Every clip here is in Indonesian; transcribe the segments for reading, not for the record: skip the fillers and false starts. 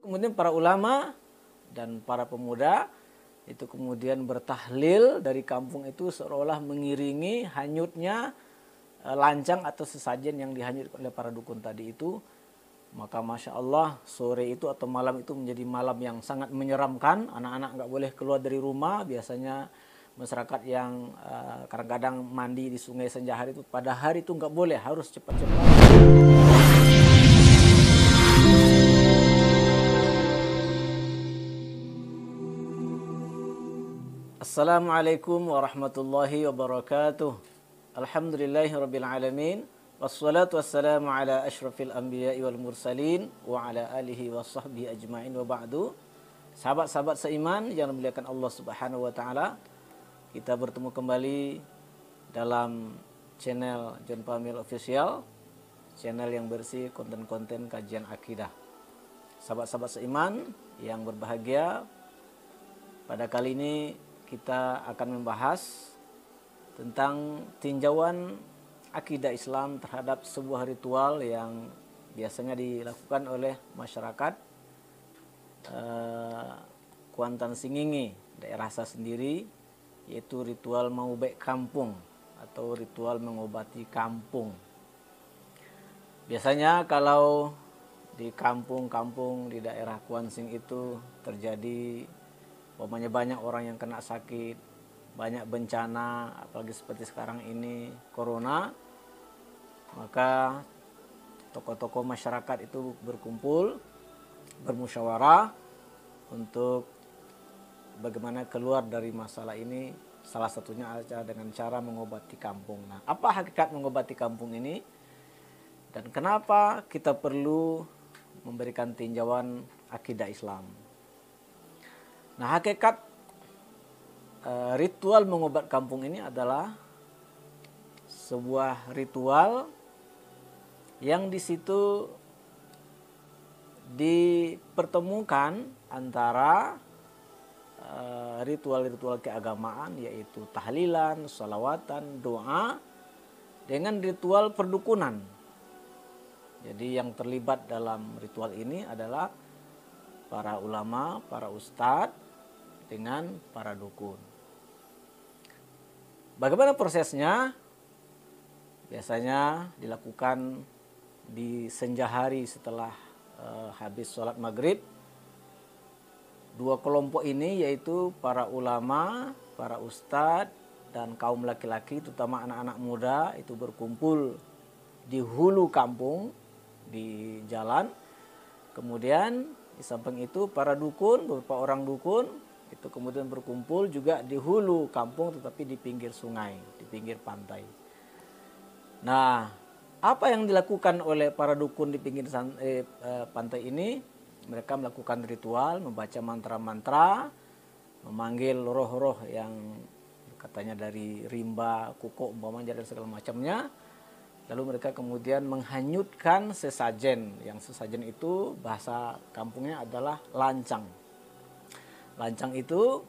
Kemudian para ulama dan para pemuda itu kemudian bertahlil dari kampung itu seolah-olah mengiringi hanyutnya lancang atau sesajen yang dihanyutkan oleh para dukun tadi itu. Maka Masya Allah sore itu atau malam itu menjadi malam yang sangat menyeramkan. Anak-anak nggak boleh keluar dari rumah. Biasanya masyarakat yang kadang-kadang mandi di sungai Senjahar itu pada hari itu nggak boleh, harus cepat-cepat. Assalamualaikum warahmatullahi wabarakatuh. Alhamdulillahirabbil alamin. Wassalatu wassalamu ala asyrafil anbiya'i wal mursalin wa ala alihi wa sahbihi ajma'in wa ba'du. Sahabat-sahabat seiman yang dimuliakan Allah Subhanahu wa taala, kita bertemu kembali dalam channel John Pamil Official, channel yang bersih konten-konten kajian akidah. Sahabat-sahabat seiman yang berbahagia, pada kali ini kita akan membahas tentang tinjauan akidah Islam terhadap sebuah ritual yang biasanya dilakukan oleh masyarakat Kuantan Singingi, daerah saya sendiri, yaitu ritual maubek kampung atau ritual mengobati kampung. Biasanya kalau di kampung-kampung di daerah Kuansing itu terjadi umpamanya banyak orang yang kena sakit, banyak bencana, apalagi seperti sekarang ini corona, maka tokoh-tokoh masyarakat itu berkumpul, bermusyawarah untuk bagaimana keluar dari masalah ini. Salah satunya adalah dengan cara mengobati kampung. Nah, apa hakikat mengobati kampung ini? Dan kenapa kita perlu memberikan tinjauan akidah Islam? Nah, hakikat ritual mengobat kampung ini adalah sebuah ritual yang di situ dipertemukan antara ritual-ritual keagamaan, yaitu tahlilan, sholawatan, doa, dengan ritual perdukunan. Jadi yang terlibat dalam ritual ini adalah para ulama, para ustadz, dengan para dukun. Bagaimana prosesnya? Biasanya dilakukan di senja hari setelah habis sholat maghrib. Dua kelompok ini yaitu para ulama, para ustadz, dan kaum laki-laki, terutama anak-anak muda, itu berkumpul di hulu kampung, di jalan. Kemudian di samping itu para dukun, beberapa orang dukun, itu kemudian berkumpul juga di hulu kampung tetapi di pinggir sungai, di pinggir pantai. Nah, apa yang dilakukan oleh para dukun di pinggir pantai ini? Mereka melakukan ritual, membaca mantra-mantra, memanggil roh-roh yang katanya dari rimba, kukuk, umpamanya dan segala macamnya. Lalu mereka kemudian menghanyutkan sesajen, yang sesajen itu bahasa kampungnya adalah lancang. Lancang itu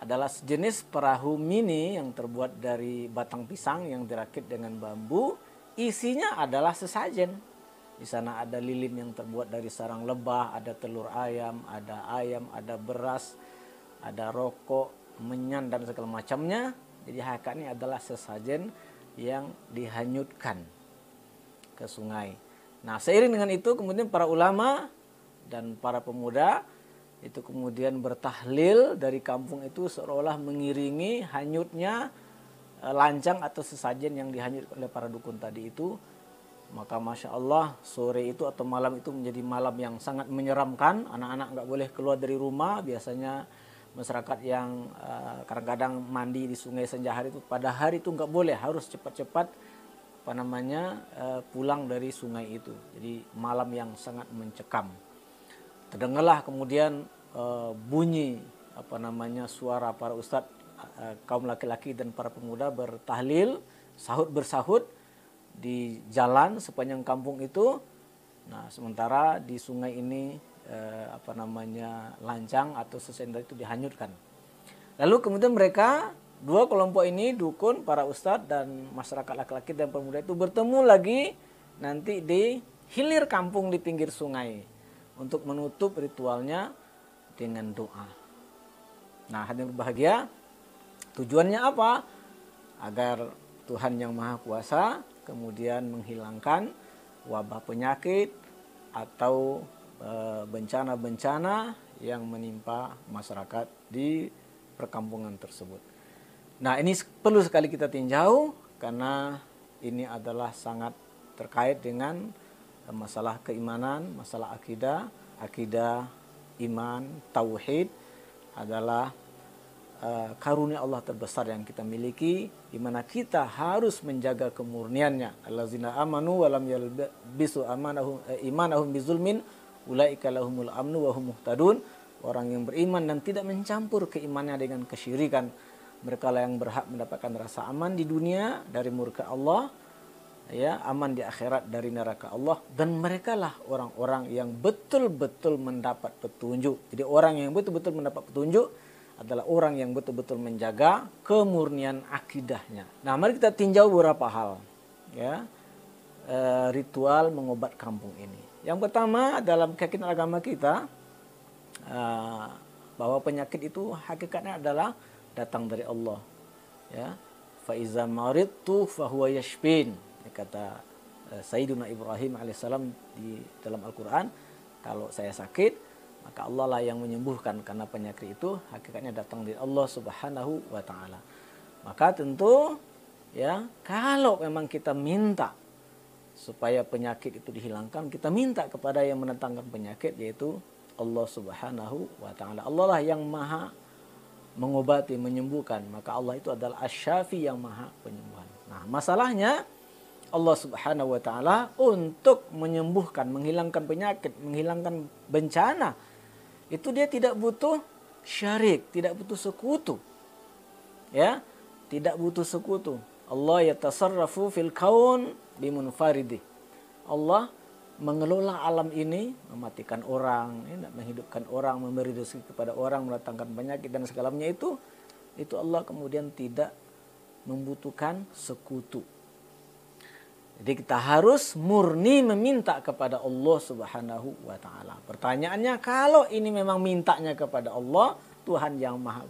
adalah sejenis perahu mini yang terbuat dari batang pisang yang dirakit dengan bambu. Isinya adalah sesajen. Di sana ada lilin yang terbuat dari sarang lebah, ada telur ayam, ada beras, ada rokok, menyan dan segala macamnya. Jadi hakikatnya adalah sesajen yang dihanyutkan ke sungai. Nah, seiring dengan itu kemudian para ulama dan para pemuda itu kemudian bertahlil dari kampung itu seolah-olah mengiringi hanyutnya lancang atau sesajen yang dihanyutkan oleh para dukun tadi itu. Maka Masya Allah sore itu atau malam itu menjadi malam yang sangat menyeramkan. Anak-anak nggak boleh keluar dari rumah. Biasanya masyarakat yang kadang-kadang mandi di sungai Senjahar itu pada hari itu nggak boleh, harus cepat-cepat pulang dari sungai itu. Jadi malam yang sangat mencekam. Terdengarlah kemudian bunyi suara para ustadz, kaum laki-laki dan para pemuda bertahlil, sahut bersahut di jalan sepanjang kampung itu. Nah, sementara di sungai ini lancang atau sesenda itu dihanyutkan. Lalu kemudian mereka, dua kelompok ini, dukun, para ustadz dan masyarakat laki-laki dan pemuda itu bertemu lagi nanti di hilir kampung di pinggir sungai. untuk menutup ritualnya dengan doa. Nah, hadirin berbahagia, tujuannya apa? Agar Tuhan yang Maha Kuasa kemudian menghilangkan wabah penyakit atau bencana-bencana yang menimpa masyarakat di perkampungan tersebut. Nah, ini perlu sekali kita tinjau karena ini adalah sangat terkait dengan masalah keimanan, masalah akidah, iman, tauhid adalah karunia Allah terbesar yang kita miliki, di mana kita harus menjaga kemurniannya. Allazina amanu wa lam yalbisu imanahum bizulmin ulaika lahumul amnu wa hum muhtadun. Orang yang beriman dan tidak mencampur keimanannya dengan kesyirikan, mereka lah yang berhak mendapatkan rasa aman di dunia dari murka Allah, ya, aman di akhirat dari neraka Allah, dan mereka lah orang-orang yang betul-betul mendapat petunjuk. Jadi orang yang betul-betul mendapat petunjuk adalah orang yang betul-betul menjaga kemurnian akidahnya. Nah, mari kita tinjau beberapa hal, ya, ritual mengobat kampung ini. Yang pertama, dalam keyakinan agama kita, bahwa penyakit itu hakikatnya adalah datang dari Allah, ya. Fa iza maridtu fa huwa yashfin, kata Sayyiduna Ibrahim alaihissalam di dalam Al-Quran, kalau saya sakit maka Allah lah yang menyembuhkan, karena penyakit itu hakikatnya datang dari Allah Subhanahu wa taala. Maka tentu, ya, kalau memang kita minta supaya penyakit itu dihilangkan, kita minta kepada yang mendatangkan penyakit, yaitu Allah Subhanahu wa taala. Allah lah yang maha mengobati, menyembuhkan. Maka Allah itu adalah Asy-Syafi, yang maha penyembuhan. Nah, masalahnya Allah Subhanahu wa taala untuk menyembuhkan, menghilangkan penyakit, menghilangkan bencana, itu dia tidak butuh syarik, tidak butuh sekutu. Ya, tidak butuh sekutu. Allah yatasarrafu fil kaun bimunfaridi. Allah mengelola alam ini, mematikan orang, menghidupkan orang, memberi rezeki kepada orang, mendatangkan penyakit dan segalanya itu Allah kemudian tidak membutuhkan sekutu. Jadi kita harus murni meminta kepada Allah Subhanahu wa taala. Pertanyaannya, kalau ini memang mintanya kepada Allah, Tuhan yang Maha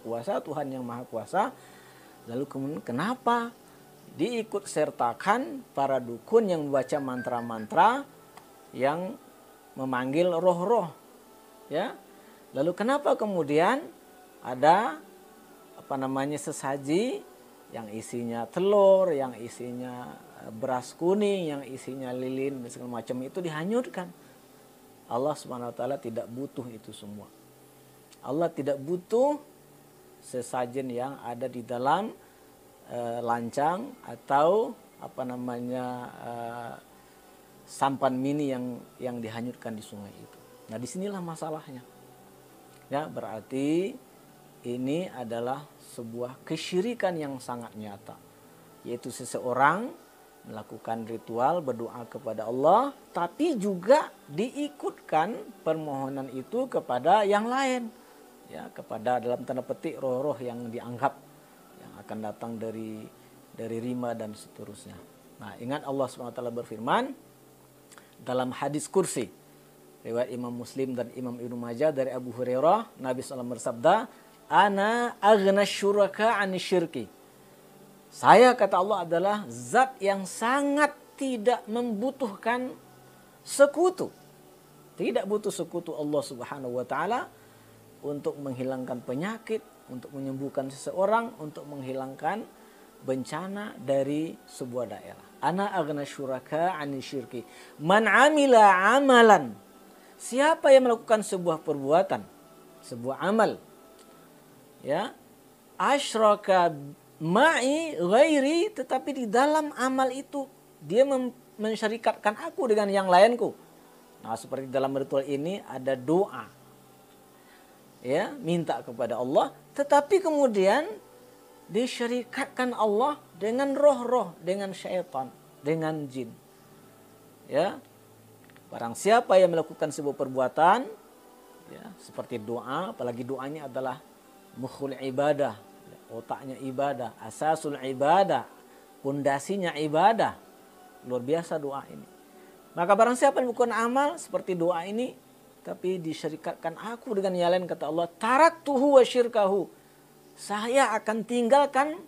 Kuasa, lalu kemudian kenapa diikut sertakan para dukun yang membaca mantra-mantra yang memanggil roh-roh, ya? Lalu kenapa kemudian ada sesaji yang isinya telur, yang isinya beras kuning, yang isinya lilin dan segala macam itu dihanyutkan? Allah Subhanahu wa taala tidak butuh itu semua. Allah tidak butuh sesajen yang ada di dalam lancang atau sampan mini yang dihanyutkan di sungai itu. Nah, disinilah masalahnya. Ya, berarti ini adalah sebuah kesyirikan yang sangat nyata, yaitu seseorang melakukan ritual berdoa kepada Allah, tapi juga diikutkan permohonan itu kepada yang lain, ya, kepada dalam tanda petik roh-roh yang dianggap yang akan datang dari rima dan seterusnya. Nah, ingat Allah SWT berfirman dalam hadis kursi riwayat Imam Muslim dan Imam Ibnu Majah dari Abu Hurairah, Nabi SAW bersabda, "Ana aghna syuraka 'ani syirki." Saya, kata Allah, adalah zat yang sangat tidak membutuhkan sekutu. Tidak butuh sekutu Allah Subhanahu wa taala untuk menghilangkan penyakit, untuk menyembuhkan seseorang, untuk menghilangkan bencana dari sebuah daerah. Ana aghna syuraka 'ani syirki. Man 'amila 'amalan. Siapa yang melakukan sebuah perbuatan, sebuah amal, ya, asyraka ma'i ghairi, tetapi di dalam amal itu dia mensyarikatkan aku dengan yang lainku. Nah, seperti dalam ritual ini ada doa, ya, minta kepada Allah, tetapi kemudian disyarikatkan Allah dengan roh-roh, dengan syaitan, dengan jin. Ya, barang siapa yang melakukan sebuah perbuatan, ya, seperti doa, apalagi doanya adalah mukhul ibadah, otaknya ibadah, asasul ibadah, pondasinya ibadah. Luar biasa doa ini. Maka barang siapa yang melakukan amal seperti doa ini, tapi disyirikatkan aku dengan yang lain, kata Allah, taraktuhu wa syirkahu. Saya akan tinggalkan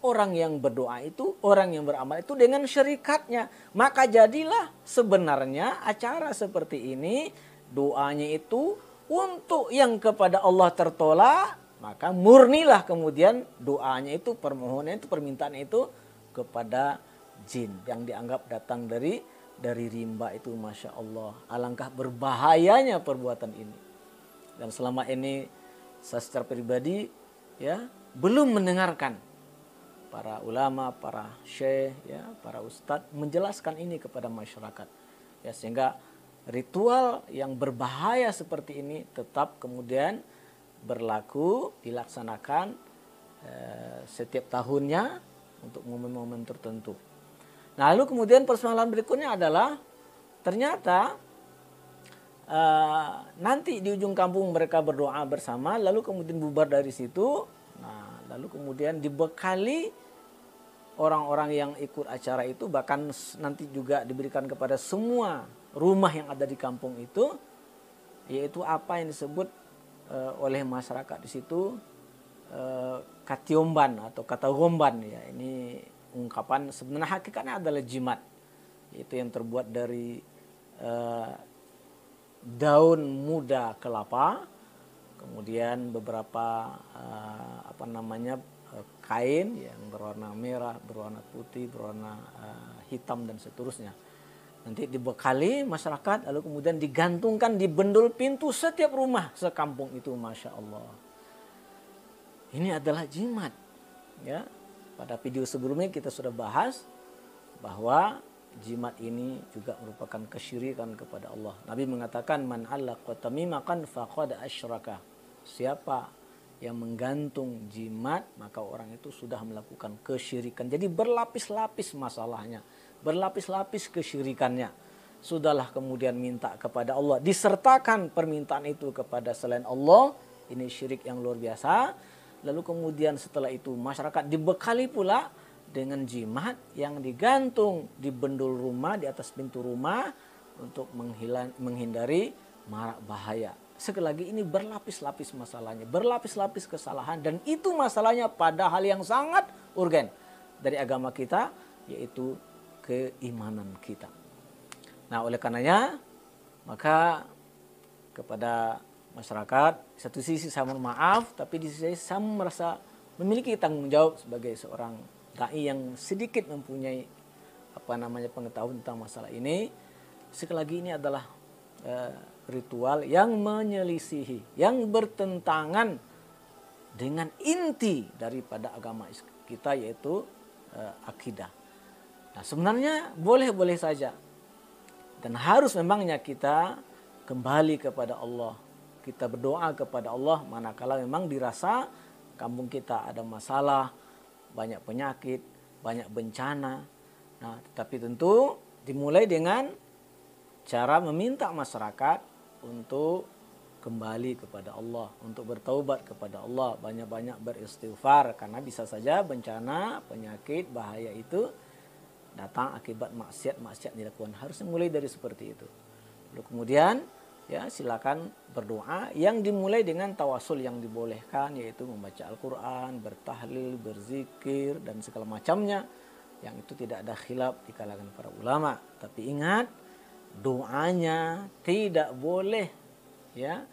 orang yang berdoa itu, orang yang beramal itu dengan syirikatnya. Maka jadilah sebenarnya acara seperti ini, doanya itu untuk yang kepada Allah tertolak, maka murnilah kemudian doanya itu, permohonan itu, permintaan itu kepada jin yang dianggap datang dari rimba itu. Masya Allah, alangkah berbahayanya perbuatan ini. Dan selama ini saya secara pribadi ya belum mendengarkan para ulama, para syekh, ya, para ustadz menjelaskan ini kepada masyarakat, ya, sehingga ritual yang berbahaya seperti ini tetap kemudian berlaku, dilaksanakan setiap tahunnya untuk momen-momen tertentu. Nah, lalu kemudian persoalan berikutnya adalah ternyata nanti di ujung kampung mereka berdoa bersama, lalu kemudian bubar dari situ. Nah, lalu kemudian dibekali orang-orang yang ikut acara itu, bahkan nanti juga diberikan kepada semua rumah yang ada di kampung itu, yaitu apa yang disebut oleh masyarakat di situ katiomban atau katagomban, ya. Ini ungkapan sebenarnya hakikatnya adalah jimat, yaitu yang terbuat dari daun muda kelapa, kemudian beberapa kain yang berwarna merah, berwarna putih, berwarna hitam dan seterusnya. Nanti dibekali masyarakat, lalu kemudian digantungkan di bendul pintu setiap rumah sekampung itu. Masya Allah, ini adalah jimat, ya. Pada video sebelumnya kita sudah bahas bahwa jimat ini juga merupakan kesyirikan kepada Allah. Nabi mengatakan, man allaqa tamimatan faqad asyraka. Siapa yang menggantung jimat, maka orang itu sudah melakukan kesyirikan. Jadi berlapis-lapis masalahnya, berlapis-lapis kesyirikannya. Sudahlah kemudian minta kepada Allah, disertakan permintaan itu kepada selain Allah, ini syirik yang luar biasa. Lalu kemudian setelah itu masyarakat dibekali pula dengan jimat yang digantung di bendul rumah, di atas pintu rumah, untuk menghindari mara bahaya. Sekali lagi, ini berlapis-lapis masalahnya, berlapis-lapis kesalahan, dan itu masalahnya pada hal yang sangat urgen dari agama kita, yaitu keimanan kita. Nah, oleh karenanya, maka kepada masyarakat, satu sisi saya mohon maaf, tapi di sisi saya merasa memiliki tanggung jawab sebagai seorang dai yang sedikit mempunyai pengetahuan tentang masalah ini. Sekali lagi, ini adalah ritual yang menyelisihi, yang bertentangan dengan inti daripada agama kita, yaitu akidah. Nah, sebenarnya boleh-boleh saja, dan harus memangnya kita kembali kepada Allah, kita berdoa kepada Allah manakala memang dirasa kampung kita ada masalah, banyak penyakit, banyak bencana. Nah, tetapi tentu dimulai dengan cara meminta masyarakat untuk kembali kepada Allah, untuk bertaubat kepada Allah, banyak-banyak beristighfar, karena bisa saja bencana, penyakit, bahaya itu datang akibat maksiat-maksiat dilakukan. Harusnya mulai dari seperti itu. Lalu kemudian ya silakan berdoa yang dimulai dengan tawasul yang dibolehkan, yaitu membaca Al-Quran, bertahlil, berzikir, dan segala macamnya, yang itu tidak ada khilaf di kalangan para ulama. Tapi ingat, doanya tidak boleh ya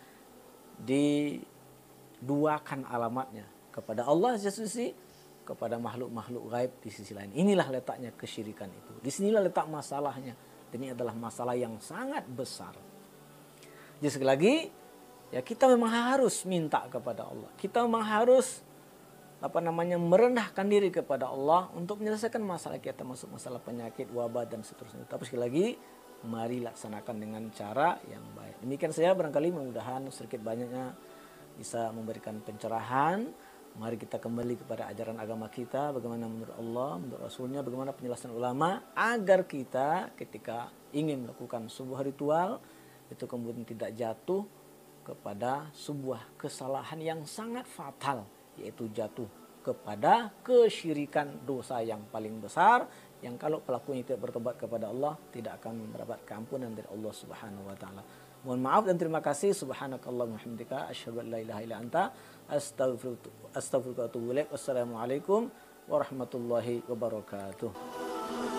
diduakan alamatnya, kepada Allah di sisi, kepada makhluk-makhluk gaib di sisi lain. Inilah letaknya kesyirikan itu. Disinilah letak masalahnya. Ini adalah masalah yang sangat besar. Jadi sekali lagi, ya kita memang harus minta kepada Allah. Kita memang harus merendahkan diri kepada Allah untuk menyelesaikan masalah kita, masuk masalah penyakit, wabah, dan seterusnya. Tapi sekali lagi, mari laksanakan dengan cara yang baik. Demikian saya, barangkali mudah-mudahan sedikit banyaknya bisa memberikan pencerahan. Mari kita kembali kepada ajaran agama kita, bagaimana menurut Allah, menurut Rasulnya, bagaimana penjelasan ulama, agar kita ketika ingin melakukan sebuah ritual, itu kemudian tidak jatuh kepada sebuah kesalahan yang sangat fatal, yaitu jatuh kepada kesyirikan, dosa yang paling besar, yang kalau pelakunya tidak bertobat kepada Allah, tidak akan mendapat keampunan dari Allah Subhanahu wa taala. Mohon maaf dan terima kasih. Subhanakallahumma hamdika asyhadu an la ilaha illa anta astaghfiruka wa atubu ilaik. Wassalamualaikum warahmatullahi wabarakatuh.